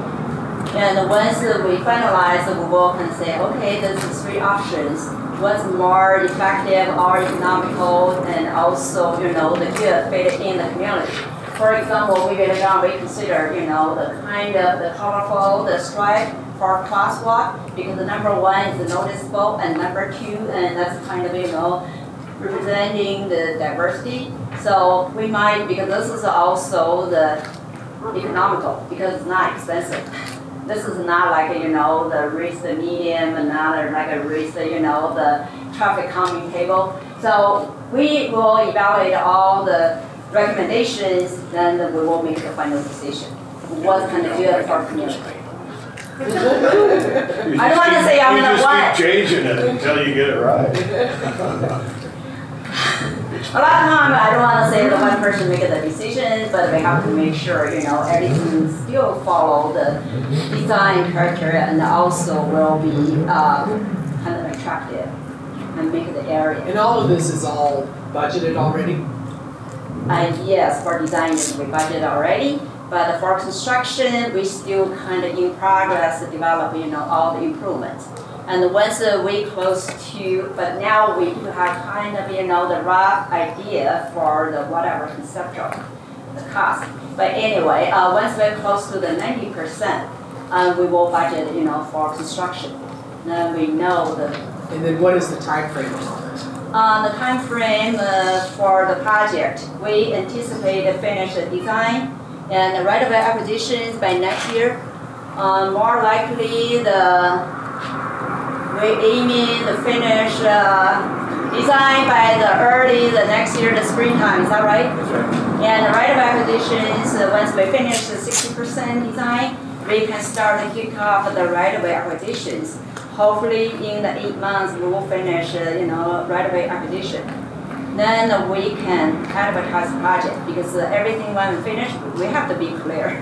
Speaker 1: And once we finalize, we will kind of say, okay, there's 3 options. What's more effective or economical, and also, the good fit in the community. For example, we get down, we consider, the kind of the colorful, the stripe for crosswalk, because the number 1 is noticeable, and number 2, and that's kind of, representing the diversity. So we might, because this is also the economical, because it's not expensive. This is not like, the raise the medium, another like a raise the, the traffic calming table. So we will evaluate all the recommendations, then we will make the final decision. What's kind of good for community. I don't want to say I'm the one.
Speaker 7: You just keep changing it until you get it right.
Speaker 1: A lot of time, I don't want to say the one person make the decision, but we have to make sure, everything still follow the design criteria and also will be kind of attractive and make the area.
Speaker 6: And all of this is all budgeted already?
Speaker 1: Yes, for design we budgeted already, but for construction, we still kind of in progress of developing, all the improvements. And once we close to, but now we do have kind of, the rough idea for the whatever conceptual, the cost. But anyway, once we're close to the 90%, we will budget, for construction. Then we know the.
Speaker 6: And then what is the time frame on this?
Speaker 1: The time frame for the project, we anticipate to finish the design and the right-of-way acquisitions by next year. More likely we're aiming to finish design by the next year, the springtime, is that right? And the right-of-way acquisitions, once we finish the 60% design, we can start to kick off the right-of-way acquisitions. Hopefully in the 8 months we will finish, right-of-way acquisition. Then we can advertise the project because everything when we finish, we have to be clear.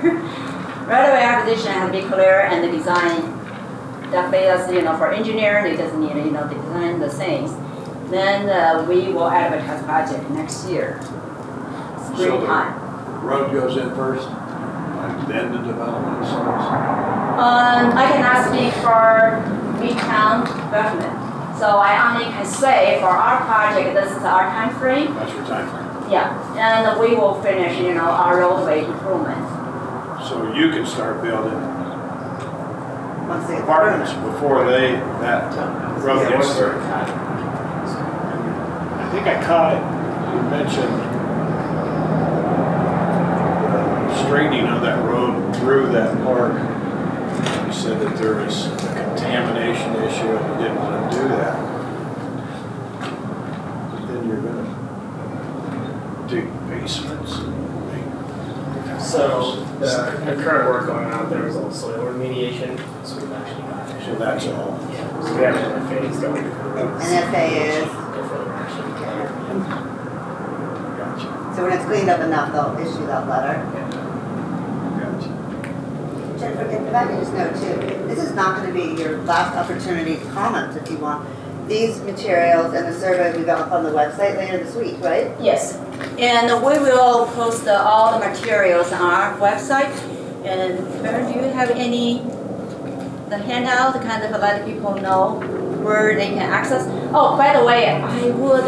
Speaker 1: Right-of-way acquisition has to be clear, and the design definitely does, for engineering, it doesn't need, the design the same. Then we will advertise project next year, springtime.
Speaker 7: So the road goes in first, then the development starts?
Speaker 1: I cannot speak for each town government. So I only can say for our project, this is our time frame.
Speaker 7: That's your time frame.
Speaker 1: Yeah, and we will finish, our roadway improvement.
Speaker 7: So you can start building
Speaker 5: Once they
Speaker 7: apartments before that road gets started. I think I caught it, you mentioned straightening of that road through that park. You said that there was a contamination issue and you didn't want to do that. But then you're going to dig basements and make
Speaker 10: So the current work going on there is all soil remediation, so we've actually got
Speaker 7: So that's all.
Speaker 10: Yeah, so we have an phase going through.
Speaker 5: NFA is,
Speaker 10: Go further action.
Speaker 7: Gotcha.
Speaker 5: so when it's cleaned up enough, they'll issue that letter.
Speaker 7: Gotcha.
Speaker 5: Jennifer, if I could just note too, this is not going to be your last opportunity to comment if you want. These materials and the survey will be up on the website later this week, right?
Speaker 1: Yes, and we will post all the materials on our website. And Barry, do you have the handout to kind of let people know where they can access? Oh, by the way, I would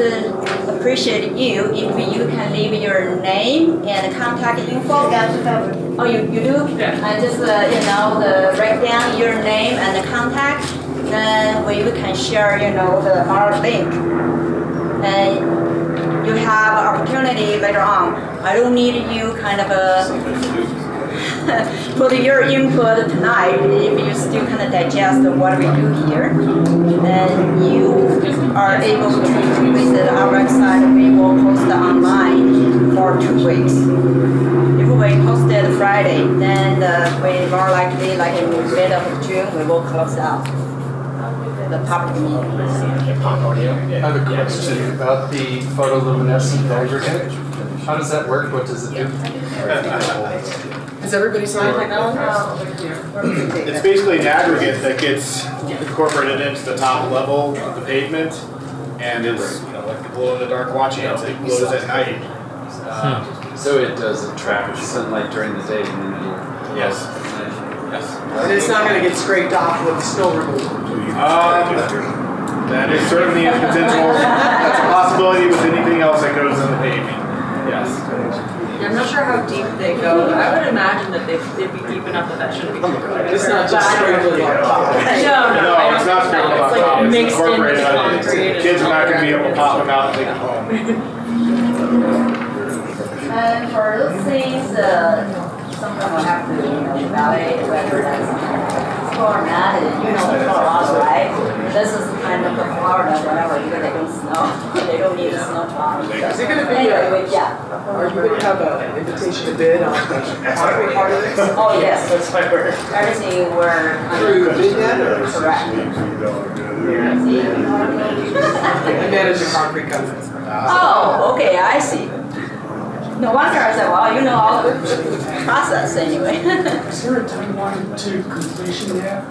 Speaker 1: appreciate you if you can leave your name and contact info.
Speaker 5: Got you covered.
Speaker 1: Oh, you do?
Speaker 10: Yeah.
Speaker 1: And just, write down your name and the contact, then we can share, our link. And you have opportunity later on. I don't need you kind of put your input tonight. If you still kind of digest what we do here, then you are able to visit our website. We will post it online for 2 weeks. If we post it Friday, then we more likely, like in the mid of June, we will close out. the public meeting.
Speaker 3: I have a question about the photoluminescent aggregate. How does that work? What does it do?
Speaker 6: Has everybody signed that now?
Speaker 9: It's basically an aggregate that gets incorporated into the top level of the pavement, and it's, you know, like the glow in the dark watching it, it glows at night.
Speaker 3: So it doesn't trap sunlight during the day and then it'll.
Speaker 9: Yes. Yes.
Speaker 6: And it's not gonna get scraped off with snow removal.
Speaker 9: That is certainly a potential, that's a possibility with anything else that goes in the paving. Yes.
Speaker 8: I'm not sure how deep they go, but I would imagine that they'd be deep enough that that shouldn't be too good.
Speaker 6: It's not just strictly on top.
Speaker 9: No, it's not strictly on
Speaker 8: It's like
Speaker 9: top, it's
Speaker 8: mixed into
Speaker 9: incorporated.
Speaker 8: concrete.
Speaker 9: Kids are not gonna be able to pop them out and take them home.
Speaker 1: And for those things, someone will have to, evaluate whether that's or not, and Colorado, right? This is kind of Florida, whatever, because they don't snow, they don't need a snow plow.
Speaker 6: Is it gonna be,
Speaker 1: Anyway, yeah.
Speaker 6: are you gonna have an invitation to bid on the concrete part of this?
Speaker 1: Oh, yes, that's my word. Everything we're.
Speaker 6: Through bid net or?
Speaker 1: Correct.
Speaker 6: I manage the concrete companies.
Speaker 1: Oh, okay, I see. No wonder I said, well, you know all the process anyway.
Speaker 11: Is there a timeline to completion yet?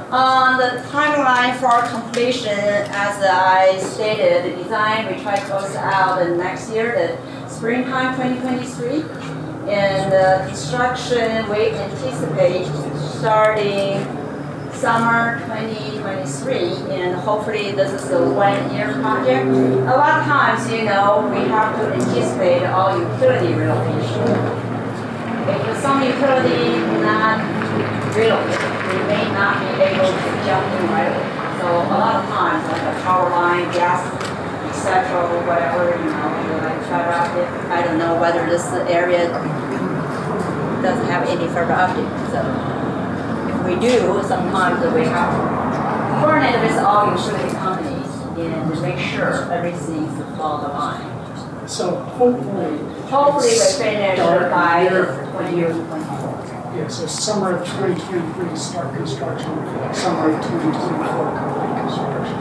Speaker 1: The timeline for completion, as I stated, the design, we try to close out the next year, the springtime 2023. And the construction, we anticipate starting summer 2023, and hopefully this is a one-year project. A lot of times, we have to anticipate all utility relocation. If some utility not relocated, we may not be able to jump in right away. So a lot of times, like a power line, gas, etc., whatever, like fiber optic, I don't know whether this area doesn't have any fiber optic. So if we do, sometimes we have to coordinate with all utility companies and make sure everything's along the line.
Speaker 11: So hopefully.
Speaker 1: Hopefully we finish
Speaker 11: start
Speaker 1: by
Speaker 11: year-
Speaker 1: 2024.
Speaker 11: Yeah, so summer of 2023 start construction, summer of 2024 complete construction.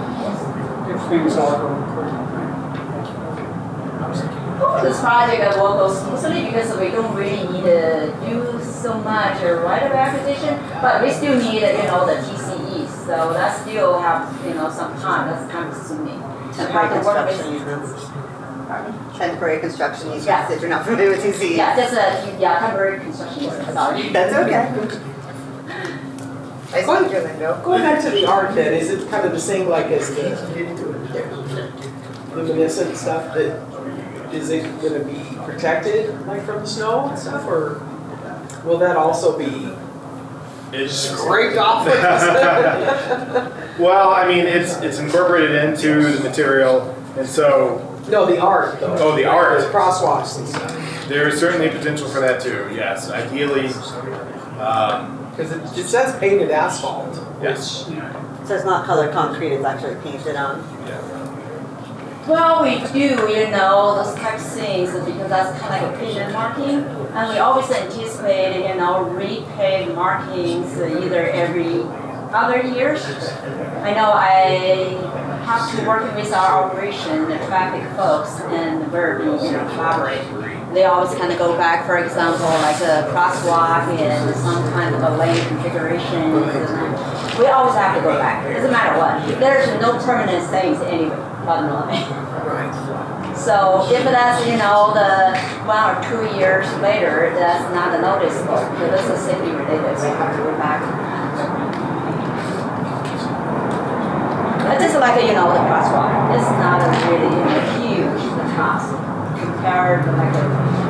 Speaker 11: If things all go according to plan.
Speaker 1: This project will go smoothly because we don't really need to do so much right of acquisition, but we still need, the TCEs. So that still have, some time. That's time consuming.
Speaker 5: Temporary
Speaker 1: And have to work with-
Speaker 5: construction easements.
Speaker 1: Pardon?
Speaker 5: Temporary construction easements,
Speaker 1: Yeah.
Speaker 5: if you're not familiar with TC.
Speaker 1: Yeah, that's temporary construction. Sorry.
Speaker 5: That's okay. I speak your lingo.
Speaker 6: Going back to the art then, is it kind of the same like as the luminescent stuff that, is it gonna be protected like from the snow and stuff, or will that also be
Speaker 9: It's
Speaker 6: scraped off?
Speaker 9: Well, I mean, it's incorporated into the material, and so
Speaker 6: No, the art though.
Speaker 9: Oh, the art.
Speaker 6: The crosswalks and stuff.
Speaker 9: there's certainly potential for that too. Yes, ideally.
Speaker 6: Because it says painted asphalt.
Speaker 9: Yes.
Speaker 5: So it's not colored concrete, it's actually painted on.
Speaker 1: Well, we do, those type of things because that's kind of like a pavement marking. And we always anticipate, repave markings either every other years. I know I have to work with our operation, the traffic folks, and we're collaborate. They always kind of go back, for example, like a crosswalk and some kind of a lane configuration. We always have to go back. It doesn't matter what. There's no permanent things anyway, bottom line.
Speaker 6: Right.
Speaker 1: So if that's, the 1 or 2 years later, that's not noticeable because this is safety related. We have to go back. But just like, the crosswalk, it's not a really huge task compared to like a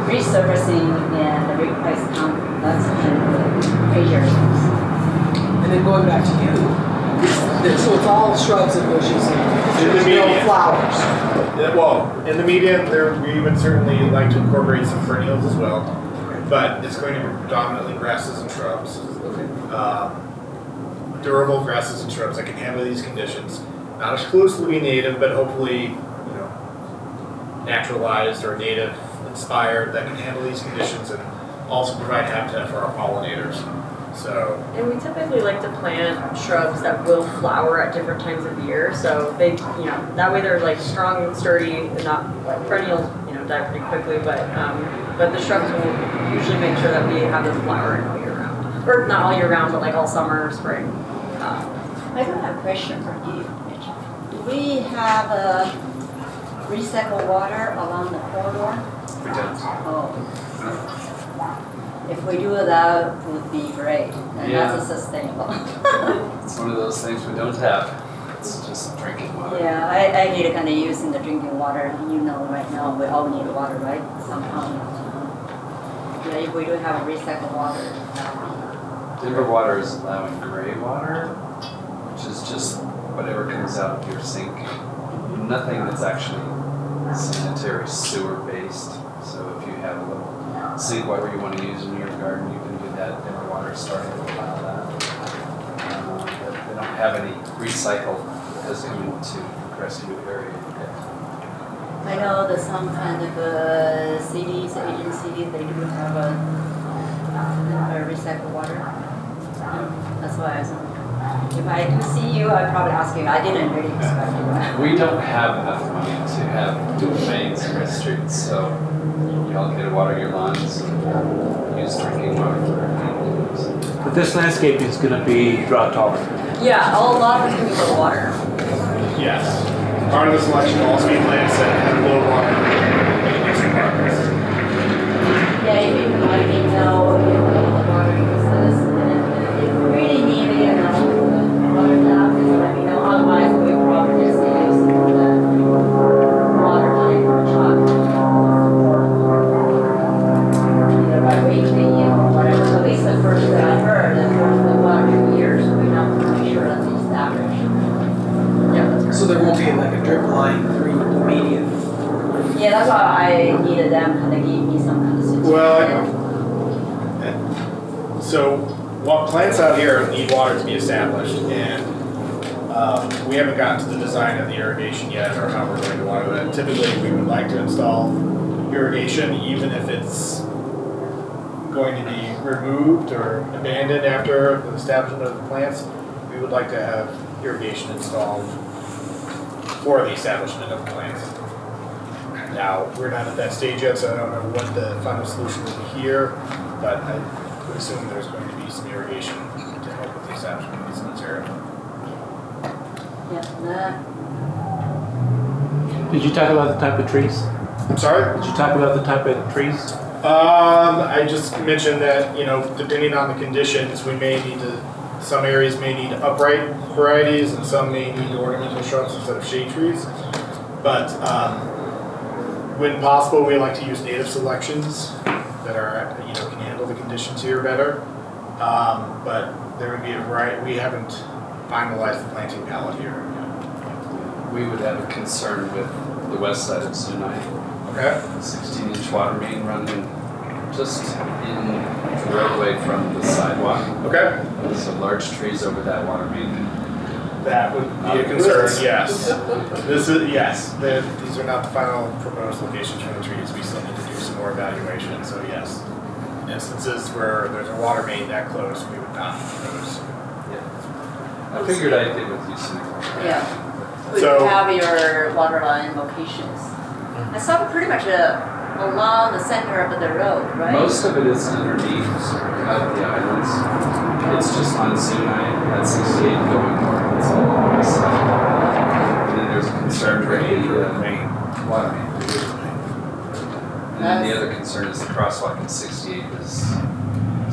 Speaker 1: resurfacing and replace concrete. That's kind of the major things.
Speaker 6: And then going back to you, so it's all shrubs and bushes and
Speaker 9: In the
Speaker 6: there's no
Speaker 9: median.
Speaker 6: flowers.
Speaker 9: Well, in the median, we would certainly like to incorporate some perennials as well, but it's going to be predominantly grasses and shrubs. Durable grasses and shrubs that can handle these conditions. Not exclusively native, but hopefully, naturalized or native inspired that can handle these conditions and also provide habitat for our pollinators.
Speaker 12: So,
Speaker 8: And we typically like to plant shrubs that will flower at different times of year, so they, that way they're like strong and sturdy and not, like perennials, die pretty quickly, but the shrubs will usually make sure that we have them flowering all year round. Or not all year round, but like all summer, spring.
Speaker 1: I do have a question for you, Mitch. Do we have recycled water along the corridor?
Speaker 12: we don't.
Speaker 1: Oh. If we do that, would be great, and
Speaker 12: Yeah.
Speaker 1: that's sustainable.
Speaker 12: It's one of those things we don't have. It's just drinking water.
Speaker 1: Yeah, I hate kind of using the drinking water. Right now we all need water, right? Somehow. Yeah, if we do have recycled water.
Speaker 12: Denver Water is allowing gray water, which is just whatever comes out of your sink. Nothing that's actually sanitary sewer based. So if you have a little sink water you want to use in your garden, you can do that. Denver Water is starting to allow that. But they don't have any recycled because coming to Crestview area.
Speaker 1: I know that some kind of cities, agencies, they do have a recycled water. That's why I was. If I do see you, I'd probably ask you. I didn't really expect you.
Speaker 12: We don't have enough money to have dual mains in the streets, so y'all get to water your lawns and use drinking water for everything.
Speaker 4: But this landscape is going to be drought tolerant.
Speaker 8: Yeah, a lot of it's gonna be low water.
Speaker 9: Yes. Part of the selection will also be plants that have low water maintenance requirements.
Speaker 1: Yeah, if you let me know if the water uses, and if we really need it, water now, just let me know. Otherwise, we probably just use the water line or truck. Either by waiting, whatever. At least the first that I heard, that for the water 2 years, we know for sure that it's average.
Speaker 8: Yeah, that's
Speaker 6: So there won't be like a drip line through the median.
Speaker 1: Yeah, that's why I needed them to give me some kind of suggestion.
Speaker 9: Well, so what plants out here need water to be established, and we haven't gotten to the design of the irrigation yet or how we're going to water that. Typically, we would like to install irrigation even if it's going to be removed or abandoned after the establishment of the plants. We would like to have irrigation installed for the establishment of the plants. Now, we're not at that stage yet, so I don't know what the final solution will be here, but I would assume there's going to be some irrigation to help with the establishment of this material.
Speaker 1: Yeah, that.
Speaker 4: Did you talk about the type of trees?
Speaker 9: I'm sorry?
Speaker 4: Did you talk about the type of trees?
Speaker 9: I just mentioned that, depending on the conditions, we may need to, some areas may need upright varieties and some may need ornamental shrubs instead of shade trees. But when possible, we like to use native selections that are, can handle the conditions here better. But there would be a variety, we haven't finalized the planting palette here yet.
Speaker 12: We would have a concern with the west side of Zuni.
Speaker 9: Okay?
Speaker 12: 16-inch water main running just in the roadway from the sidewalk.
Speaker 9: Okay.
Speaker 12: So large trees over that water main.
Speaker 9: That would be a concern, yes. These are not the final proposed locations for the trees. We still need to do some more evaluation, so yes. In instances where there's a water main that close, we would not propose.
Speaker 12: Yeah. I figured I'd get with you soon.
Speaker 1: Yeah. We
Speaker 9: So-
Speaker 1: have your water line locations. I saw it pretty much along the center of the road, right?
Speaker 12: Most of it is underneath the islands. It's just on Zuni at 68 going north. It's all on the side. And then there's a concern for the main water main. And then the other concern is the crosswalk at 68 is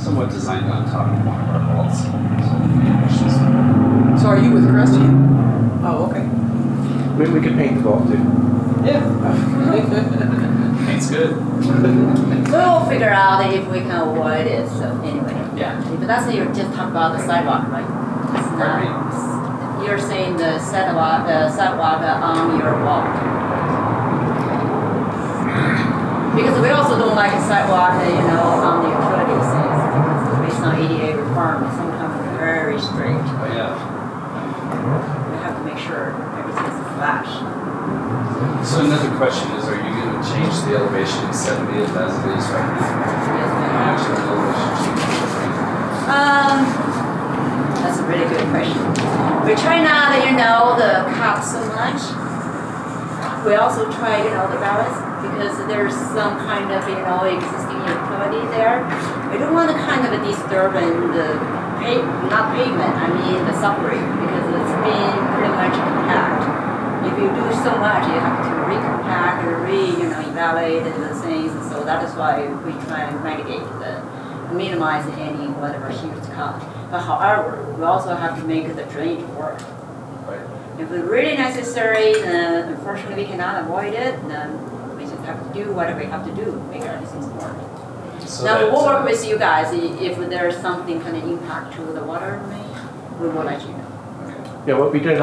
Speaker 12: somewhat designed on top of one of our vaults.
Speaker 6: So are you with Crestview? Oh, okay.
Speaker 4: We can paint the vault too.
Speaker 6: Yeah.
Speaker 12: Paint's good.
Speaker 1: We'll figure out if we can avoid it, so anyway.
Speaker 12: Yeah.
Speaker 1: But that's, you just talk about the sidewalk, right? It's
Speaker 12: Pardon me?
Speaker 1: not, you're saying the sidewalk on your walk. Because we also don't like a sidewalk, on the utilities things, because based on ADA requirements, sometimes they're very strict.
Speaker 12: Oh, yeah.
Speaker 1: We have to make sure everything's flash.
Speaker 12: So another question is, are you going to change the elevation of 70th as it is right now?
Speaker 1: Yes,
Speaker 12: How much of an elevation change?
Speaker 1: That's a really good question. We try not to, the cut so much. We also try, the balance because there's some kind of, existing utility there. We don't want to kind of disturb the not pavement, I mean the subway, because it's been pretty much compact. If you do so much, you have to recompact or evaluate the things. So that is why we try and minimize any whatever huge cut. But however, we also have to make the drainage work.
Speaker 12: Right.
Speaker 1: If it's really necessary, then unfortunately we cannot avoid it. Then we just have to do whatever we have to do to make everything work.
Speaker 12: So
Speaker 1: Now we'll
Speaker 12: that,
Speaker 1: work with you guys. If there's something kind of impact to the water main, we will let you know.
Speaker 4: Yeah, what we did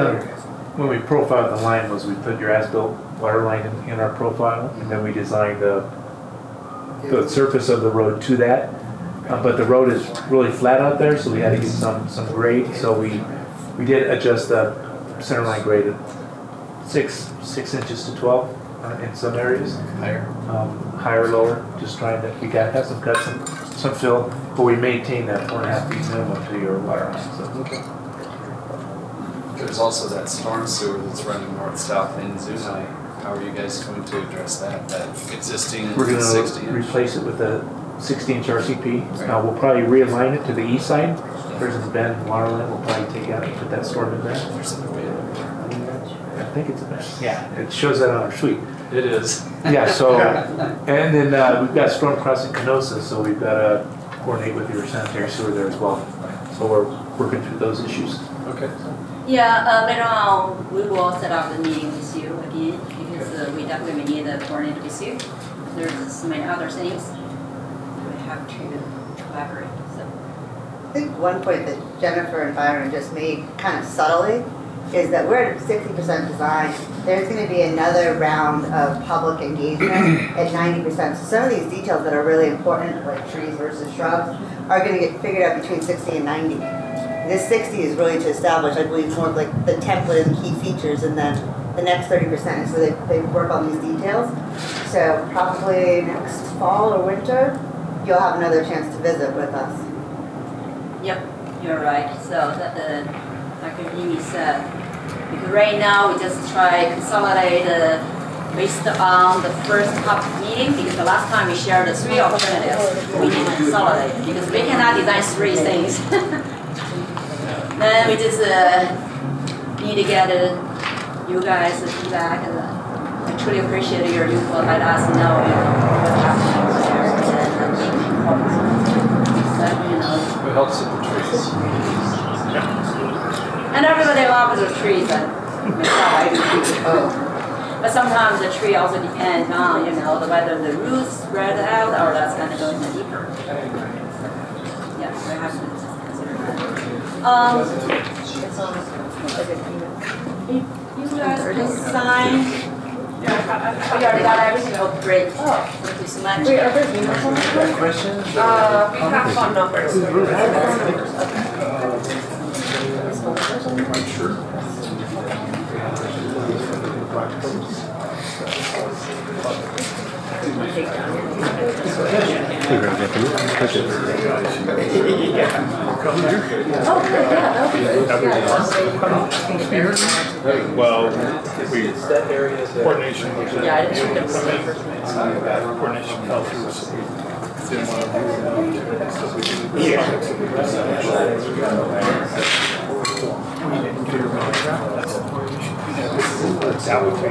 Speaker 4: when we profiled the line was we put your as-built water line in our profile, and then we designed the surface of the road to that. But the road is really flat out there, so we had to get some grade. So we did adjust the center line grade at 6 inches to 12 in some areas. Higher, lower, just trying to, we got to have some cuts, some fill, but we maintain that 4.5 feet minimum to your water line. So.
Speaker 12: there's also that storm sewer that's running north-south in Zuni. How are you guys going to address that? That existing
Speaker 4: We're going to
Speaker 12: 60 inch?
Speaker 4: replace it with a 16-inch RCP. We'll probably realign it to the east side. There's the bend water line. We'll probably take out and put that storm in there.
Speaker 12: There's a bit.
Speaker 4: I think it's a bend. Yeah, it shows that on our suite.
Speaker 12: It is.
Speaker 4: Yeah, so, and then we've got storm crossing Canosa, so we've got to coordinate with your sanitary sewer there as well. So we're working through those issues.
Speaker 12: Okay.
Speaker 1: Yeah, later on we will set up the meeting with you again because we definitely need to coordinate with you. There's so many other things we have to collaborate. So.
Speaker 5: I think one point that Jennifer and Byron just made kind of subtly is that we're at 60% design. There's going to be another round of public engagement at 90%. So some of these details that are really important, like trees versus shrubs, are going to get figured out between 60 and 90. This 60 is really to establish, I believe, more of like the template and key features, and then the next 30% is so they work on these details. So probably next fall or winter, you'll have another chance to visit with us.
Speaker 1: Yep, you're right. So that like Amy said, because right now we just try consolidate based on the first public meeting, because the last time we shared the 3 alternatives, we need to consolidate because we cannot design 3 things. Then we just need to get you guys' feedback, and I truly appreciate your input. Let us know, what's happening there,
Speaker 12: It helps with the trees.
Speaker 1: And everybody loves the trees, but sometimes the tree also depends on, whether the roots spread out or that's going to go in deeper. Yeah, we have to consider that. If you guys can sign. We already got everything. Oh, great. Thank you so much.
Speaker 8: Wait, are there uniforms?
Speaker 12: Questions?
Speaker 8: We have phone numbers.
Speaker 12: Sure.
Speaker 2: Well, we, coordination was
Speaker 1: Yeah, I didn't shoot them.
Speaker 2: coordination fell through, so we didn't want to do that. That would be